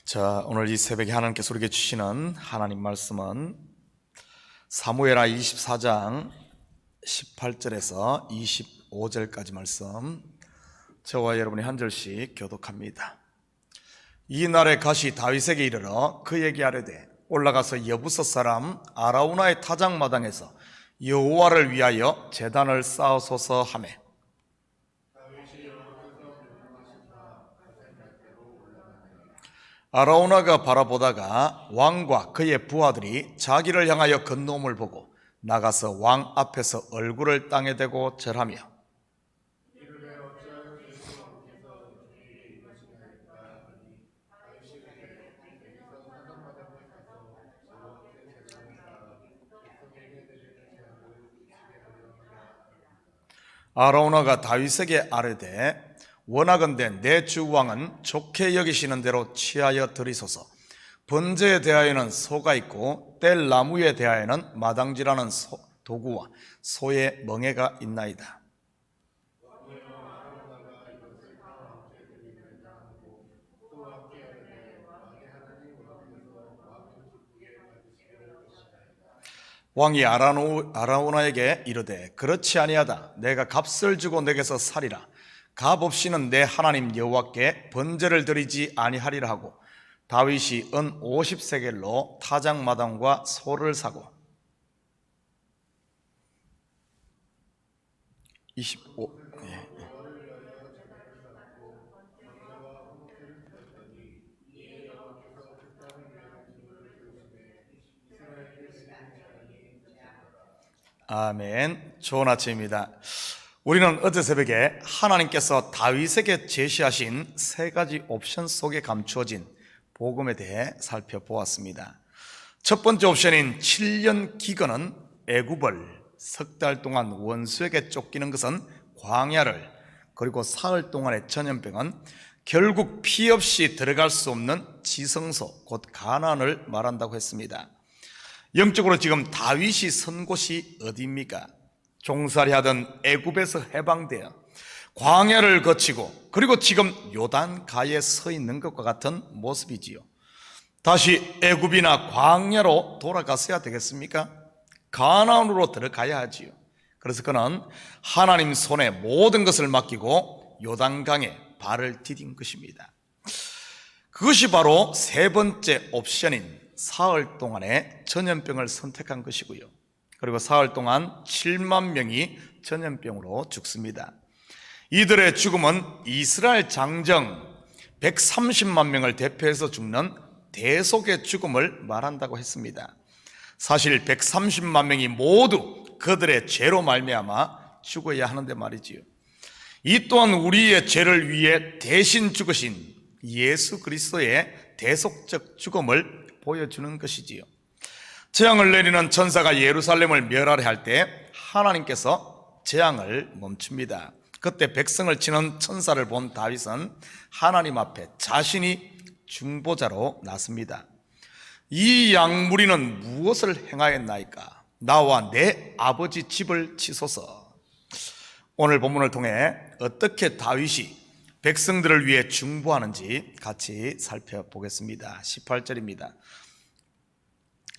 자, 오늘 이 새벽에 하나님께서 우리에게 주시는 하나님 말씀은 사무엘하 24장 18절에서 25절까지 말씀, 저와 여러분이 한 절씩 교독합니다. 이날에 가시 다윗에게 이르러 그에게 아뢰되 올라가서 여부서 사람 아라우나의 타작마당에서 여호와를 위하여 제단을 쌓으소서 하매, 아라우나가 바라보다가 왕과 그의 부하들이 자기를 향하여 건너옴을 보고 나가서 왕 앞에서 얼굴을 땅에 대고 절하며, 아라우나가 다윗에게 아뢰되 원하건대 내 주 왕은 좋게 여기시는 대로 취하여 드리소서. 번제에 대하여는 소가 있고 뗄 나무에 대하여는 마당질하는 도구와 소의 멍에가 있나이다. 왕이 아라우나에게 이르되 그렇지 아니하다. 내가 값을 주고 내게서 살이라. 값 없이는 내 하나님 여호와께 번제를 드리지 아니하리라 하고, 다윗이 은 50세겔로 타작마당과 소를 사고 25. 아멘. 좋은 아침입니다. 우리는 어제 새벽에 하나님께서 다윗에게 제시하신 세 가지 옵션 속에 감추어진 복음에 대해 살펴보았습니다. 첫 번째 옵션인 7년 기근은 애굽을, 석 달 동안 원수에게 쫓기는 것은 광야를, 그리고 사흘 동안의 전염병은 결국 피 없이 들어갈 수 없는 지성소, 곧 가나안을 말한다고 했습니다. 영적으로 지금 다윗이 선 곳이 어디입니까? 종살이 하던 애굽에서 해방되어 광야를 거치고 그리고 지금 요단가에 서 있는 것과 같은 모습이지요. 다시 애굽이나 광야로 돌아갔어야 되겠습니까? 가나안으로 들어가야 하지요. 그래서 그는 하나님 손에 모든 것을 맡기고 요단강에 발을 디딘 것입니다. 그것이 바로 세 번째 옵션인 사흘 동안의 전염병을 선택한 것이고요. 그리고 사흘 동안 7만 명이 전염병으로 죽습니다. 이들의 죽음은 이스라엘 장정 130만 명을 대표해서 죽는 대속의 죽음을 말한다고 했습니다. 사실 130만 명이 모두 그들의 죄로 말미암아 죽어야 하는데 말이지요. 이 또한 우리의 죄를 위해 대신 죽으신 예수 그리스도의 대속적 죽음을 보여주는 것이지요. 재앙을 내리는 천사가 예루살렘을 멸하려 할 때 하나님께서 재앙을 멈춥니다. 그때 백성을 치는 천사를 본 다윗은 하나님 앞에 자신이 중보자로 나섭니다. 이 양무리는 무엇을 행하였나이까? 나와 내 아버지 집을 치소서. 오늘 본문을 통해 어떻게 다윗이 백성들을 위해 중보하는지 같이 살펴보겠습니다. 18절입니다.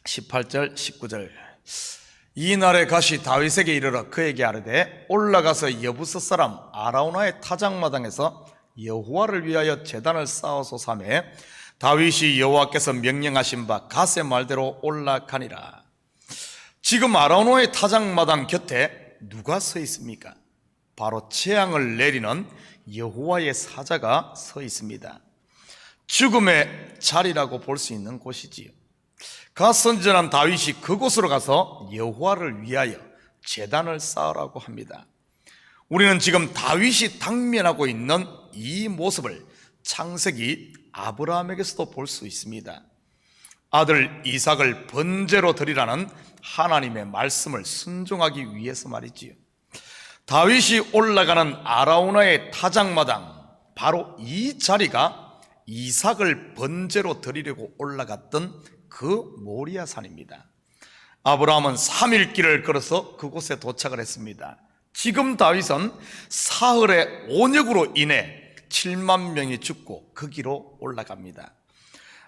18절, 19절. 이날에 가시 다윗에게 이르러 그에게 아뢰되 올라가서 여부서 사람 아라우나의 타작마당에서 여호와를 위하여 제단을 쌓아소서 하매, 다윗이 여호와께서 명령하신 바 갓의 말대로 올라가니라. 지금 아라우나의 타작마당 곁에 누가 서 있습니까? 바로 재앙을 내리는 여호와의 사자가 서 있습니다. 죽음의 자리라고 볼 수 있는 곳이지요. 가 선전한 다윗이 그곳으로 가서 여호와를 위하여 제단을 쌓으라고 합니다. 우리는 지금 다윗이 당면하고 있는 이 모습을 창세기 아브라함에게서도 볼 수 있습니다. 아들 이삭을 번제로 드리라는 하나님의 말씀을 순종하기 위해서 말이지요. 다윗이 올라가는 아라우나의 타작마당, 바로 이 자리가 이삭을 번제로 드리려고 올라갔던 그 모리아산입니다. 아브라함은 3일 길을 걸어서 그곳에 도착을 했습니다. 지금 다윗은 사흘의 온역으로 인해 7만 명이 죽고 거기로 올라갑니다.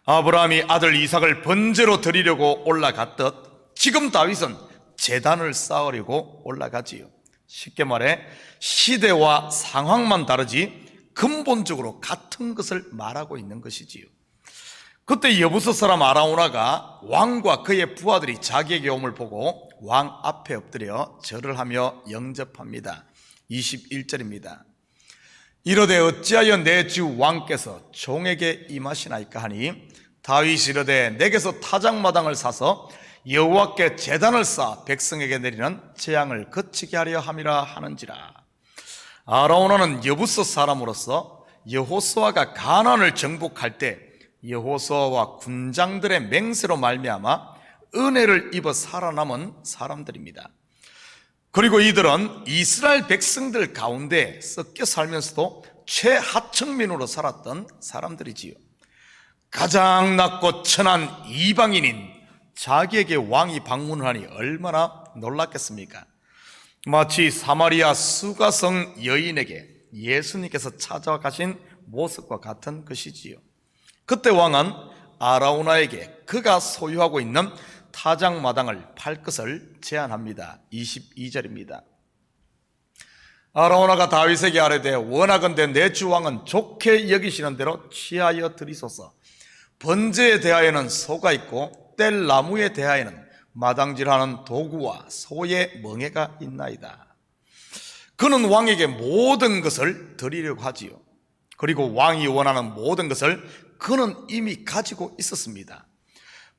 아브라함이 아들 이삭을 번제로 드리려고 올라갔듯 지금 다윗은 제단을 쌓으려고 올라가지요. 쉽게 말해 시대와 상황만 다르지 근본적으로 같은 것을 말하고 있는 것이지요. 그때 여부스 사람 아라우나가 왕과 그의 부하들이 자기에게 옴을 보고 왕 앞에 엎드려 절을 하며 영접합니다. 21절입니다. 이르되 어찌하여 내 주 왕께서 종에게 임하시나이까 하니 다윗이 이르되 내게서 타작마당을 사서 여호와께 제단을 쌓아 백성에게 내리는 재앙을 그치게 하려 함이라 하는지라. 아라우나는 여부스 사람으로서 여호수아가 가나안을 정복할 때 여호수아와 군장들의 맹세로 말미암아 은혜를 입어 살아남은 사람들입니다. 그리고 이들은 이스라엘 백성들 가운데 섞여 살면서도 최하층민으로 살았던 사람들이지요. 가장 낮고 천한 이방인인 자기에게 왕이 방문하니 얼마나 놀랐겠습니까? 마치 사마리아 수가성 여인에게 예수님께서 찾아가신 모습과 같은 것이지요. 그때 왕은 아라우나에게 그가 소유하고 있는 타작마당을 팔 것을 제안합니다. 22절입니다. 아라우나가 다윗에게 아뢰되 원하건대 내 주 왕은 좋게 여기시는 대로 취하여 드리소서. 번제에 대하여는 소가 있고 뗄 나무에 대하여는 마당질하는 도구와 소의 멍에가 있나이다. 그는 왕에게 모든 것을 드리려고 하지요. 그리고 왕이 원하는 모든 것을 그는 이미 가지고 있었습니다.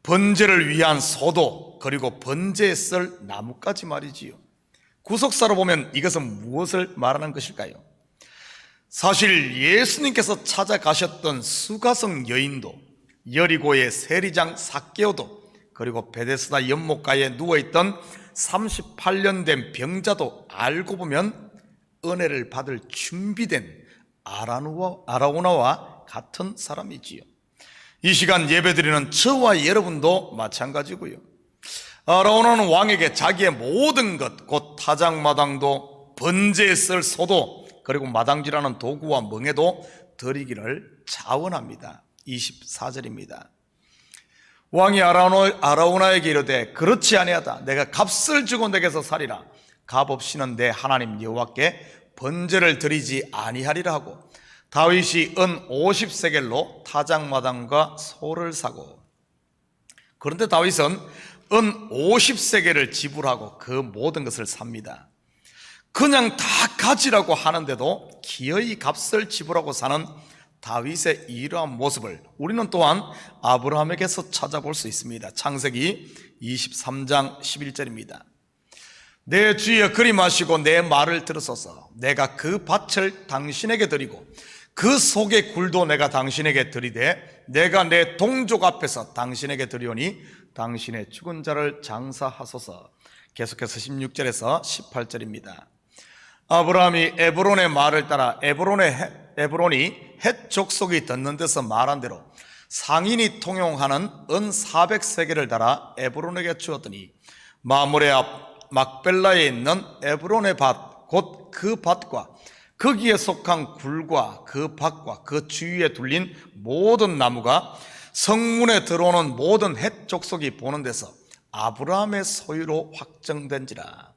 번제를 위한 소도 그리고 번제에 쓸 나무까지 말이지요. 구속사로 보면 이것은 무엇을 말하는 것일까요? 사실 예수님께서 찾아가셨던 수가성 여인도 여리고의 세리장 삭개오도 그리고 베데스다 연못가에 누워있던 38년 된 병자도 알고 보면 은혜를 받을 준비된 아라우나와 같은 사람이지요. 이 시간 예배드리는 저와 여러분도 마찬가지고요. 아라우나는 왕에게 자기의 모든 것, 곧 타작마당도 번제에 쓸 소도 그리고 마당질하는 도구와 멍에도 드리기를 자원합니다. 24절입니다. 왕이 아라우나에게 이르되 그렇지 아니하다. 내가 값을 주고 내게서 살이라. 값 없이는 내 하나님 여호와께 번제를 드리지 아니하리라 하고 다윗이 은 50세겔로 타작마당과 소를 사고, 그런데 다윗은 은 50세겔을 지불하고 그 모든 것을 삽니다. 그냥 다 가지라고 하는데도 기어이 값을 지불하고 사는 다윗의 이러한 모습을 우리는 또한 아브라함에게서 찾아볼 수 있습니다. 창세기 23장 11절입니다. 내 주여 그리 마시고 내 말을 들으소서. 내가 그 밭을 당신에게 드리고 그 속의 굴도 내가 당신에게 드리되 내가 내 동족 앞에서 당신에게 드리오니 당신의 죽은 자를 장사하소서. 계속해서 16절에서 18절입니다. 아브라함이 에브론의 말을 따라 에브론이 헷 족속이 듣는 데서 말한 대로 상인이 통용하는 은 400세겔을 달아 에브론에게 주었더니 마므레 앞 막벨라에 있는 에브론의 밭 곧 그 밭과 거기에 속한 굴과 그 밭과 그 주위에 둘린 모든 나무가 성문에 들어오는 모든 헷 족속이 보는 데서 아브라함의 소유로 확정된지라.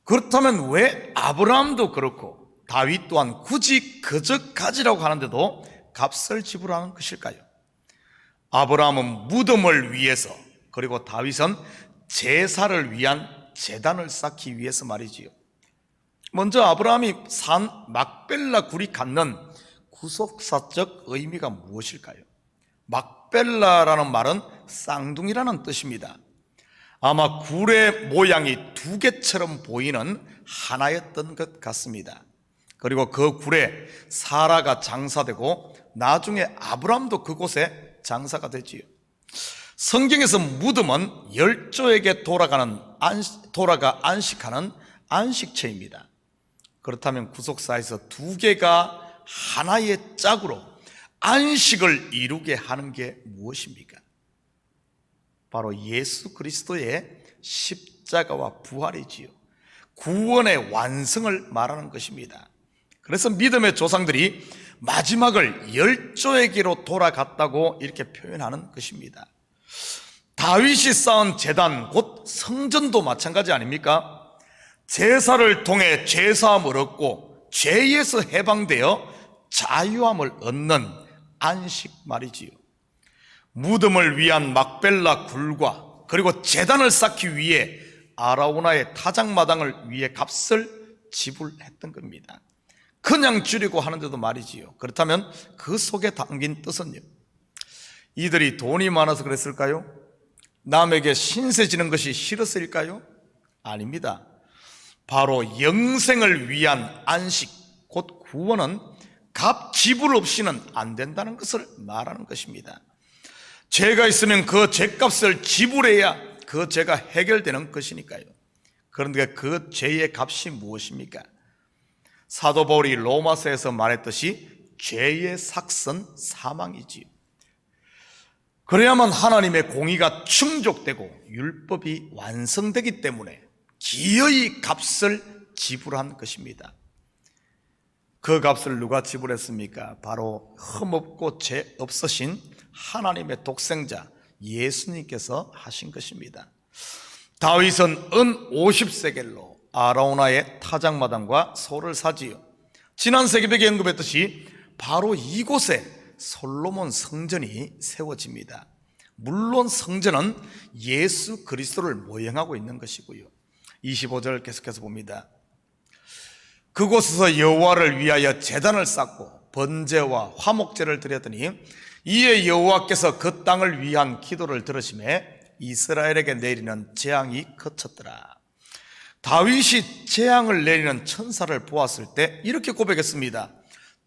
그렇다면 왜 아브라함도 그렇고 다윗 또한 굳이 그저 가지라고 하는데도 값을 지불하는 것일까요? 아브라함은 무덤을 위해서, 그리고 다윗은 제사를 위한 제단을 쌓기 위해서 말이지요. 먼저 아브라함이 산 막벨라 굴이 갖는 구속사적 의미가 무엇일까요? 막벨라라는 말은 쌍둥이라는 뜻입니다. 아마 굴의 모양이 두 개처럼 보이는 하나였던 것 같습니다. 그리고 그 굴에 사라가 장사되고 나중에 아브람도 그곳에 장사가 되지요. 성경에서 무덤은 열조에게 돌아가 안식하는 안식처입니다. 그렇다면 구속사에서 두 개가 하나의 짝으로 안식을 이루게 하는 게 무엇입니까? 바로 예수 그리스도의 십자가와 부활이지요. 구원의 완성을 말하는 것입니다. 그래서 믿음의 조상들이 마지막을 열조에게로 돌아갔다고 이렇게 표현하는 것입니다. 다윗이 쌓은 제단, 곧 성전도 마찬가지 아닙니까? 제사를 통해 죄사함을 얻고 죄에서 해방되어 자유함을 얻는 안식 말이지요. 무덤을 위한 막벨라 굴과 그리고 제단을 쌓기 위해 아라우나의 타작마당을 위해 값을 지불했던 겁니다. 그냥 주려고 하는데도 말이지요. 그렇다면 그 속에 담긴 뜻은요? 이들이 돈이 많아서 그랬을까요? 남에게 신세 지는 것이 싫었을까요? 아닙니다. 바로 영생을 위한 안식, 곧 구원은 값 지불 없이는 안 된다는 것을 말하는 것입니다. 죄가 있으면 그 죄값을 지불해야 그 죄가 해결되는 것이니까요. 그런데 그 죄의 값이 무엇입니까? 사도 바울이 로마서에서 말했듯이 죄의 삭은 사망이지요. 그래야만 하나님의 공의가 충족되고 율법이 완성되기 때문에 기어이 값을 지불한 것입니다. 그 값을 누가 지불했습니까? 바로 흠없고 죄 없으신 하나님의 독생자 예수님께서 하신 것입니다. 다윗은 은 50세겔로 아라우나의 타작마당과 소를 사지요. 지난 새벽에 언급했듯이 바로 이곳에 솔로몬 성전이 세워집니다. 물론 성전은 예수 그리스도를 모형하고 있는 것이고요. 25절 계속해서 봅니다. 그곳에서 여호와를 위하여 제단을 쌓고 번제와 화목제를 드렸더니 이에 여호와께서 그 땅을 위한 기도를 들으시매 이스라엘에게 내리는 재앙이 그쳤더라. 다윗이 재앙을 내리는 천사를 보았을 때 이렇게 고백했습니다.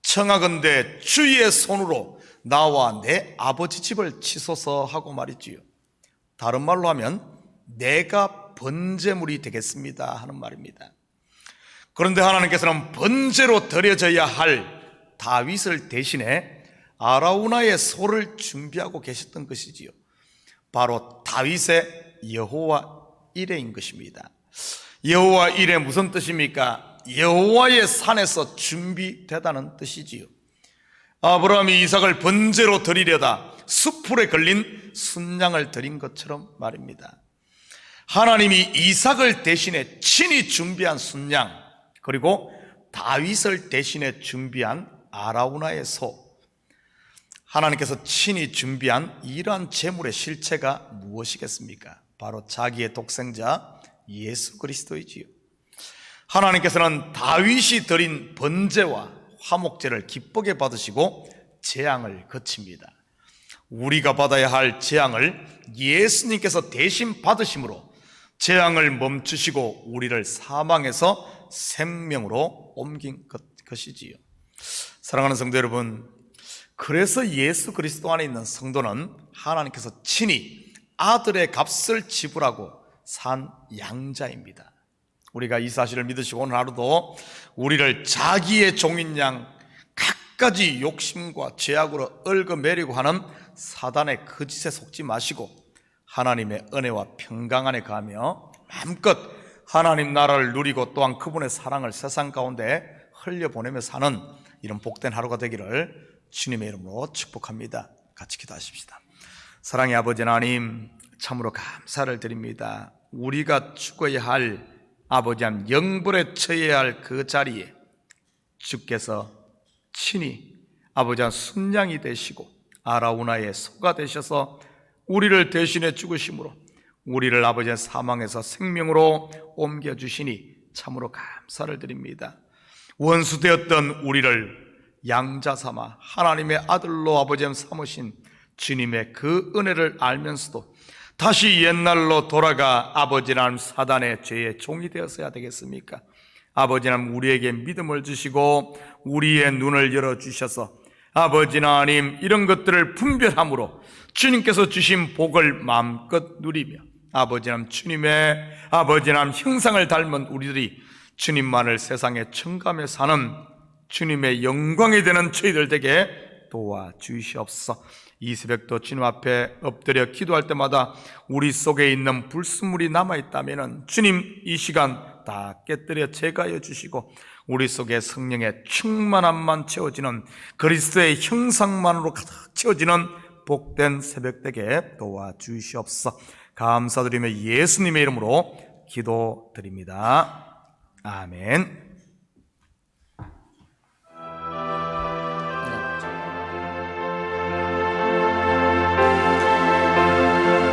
청하건대 주의 손으로 나와 내 아버지 집을 치소서 하고 말이지요. 다른 말로 하면 내가 번제물이 되겠습니다 하는 말입니다. 그런데 하나님께서는 번제로 드려져야 할 다윗을 대신해 아라우나의 소를 준비하고 계셨던 것이지요. 바로 다윗의 여호와 이레인 것입니다. 여호와 이레 무슨 뜻입니까? 여호와의 산에서 준비되다는 뜻이지요. 아브라함이 이삭을 번제로 드리려다 숯불에 걸린 순양을 드린 것처럼 말입니다. 하나님이 이삭을 대신해 친히 준비한 순양, 그리고 다윗을 대신해 준비한 아라우나의 소, 하나님께서 친히 준비한 이러한 제물의 실체가 무엇이겠습니까? 바로 자기의 독생자 예수 그리스도이지요. 하나님께서는 다윗이 드린 번제와 화목제를 기쁘게 받으시고 재앙을 거칩니다. 우리가 받아야 할 재앙을 예수님께서 대신 받으심으로 재앙을 멈추시고 우리를 사망에서 생명으로 옮긴 것이지요. 사랑하는 성도 여러분, 그래서 예수 그리스도 안에 있는 성도는 하나님께서 친히 아들의 값을 지불하고 산 양자입니다. 우리가 이 사실을 믿으시고 오늘 하루도 우리를 자기의 종인 양 갖가지 욕심과 죄악으로 얽어매려고 하는 사단의 거짓에 속지 마시고 하나님의 은혜와 평강 안에 가며 마음껏 하나님 나라를 누리고 또한 그분의 사랑을 세상 가운데 흘려보내며 사는 이런 복된 하루가 되기를 주님의 이름으로 축복합니다. 같이 기도하십시다. 사랑의 아버지 하나님, 참으로 감사를 드립니다. 우리가 죽어야 할 아버지 하나님, 영벌에 처해야 할 그 자리에 주께서 친히 아버지 하나님 순양이 되시고 아라우나의 소가 되셔서 우리를 대신해 죽으심으로 우리를 아버지의 사망에서 생명으로 옮겨주시니 참으로 감사를 드립니다. 원수되었던 우리를 양자 삼아 하나님의 아들로 아버지의 삼으신 주님의 그 은혜를 알면서도 다시 옛날로 돌아가 아버지 하나님 사단의 죄의 종이 되었어야 되겠습니까? 아버지 하나님 우리에게 믿음을 주시고 우리의 눈을 열어주셔서 아버지 하나님 이런 것들을 분별함으로 주님께서 주신 복을 마음껏 누리며 아버지 하나님 주님의 아버지 하나님 형상을 닮은 우리들이 주님만을 세상에 청감해 사는 주님의 영광이 되는 저희들 되게 도와주시옵소서. 이 새벽도 주님 앞에 엎드려 기도할 때마다 우리 속에 있는 불순물이 남아있다면 주님 이 시간 다 깨뜨려 제거하여 주시고 우리 속에 성령의 충만함만 채워지는, 그리스도의 형상만으로 가득 채워지는 복된 새벽 되게 도와주시옵소서. 감사드리며 예수님의 이름으로 기도드립니다. 아멘.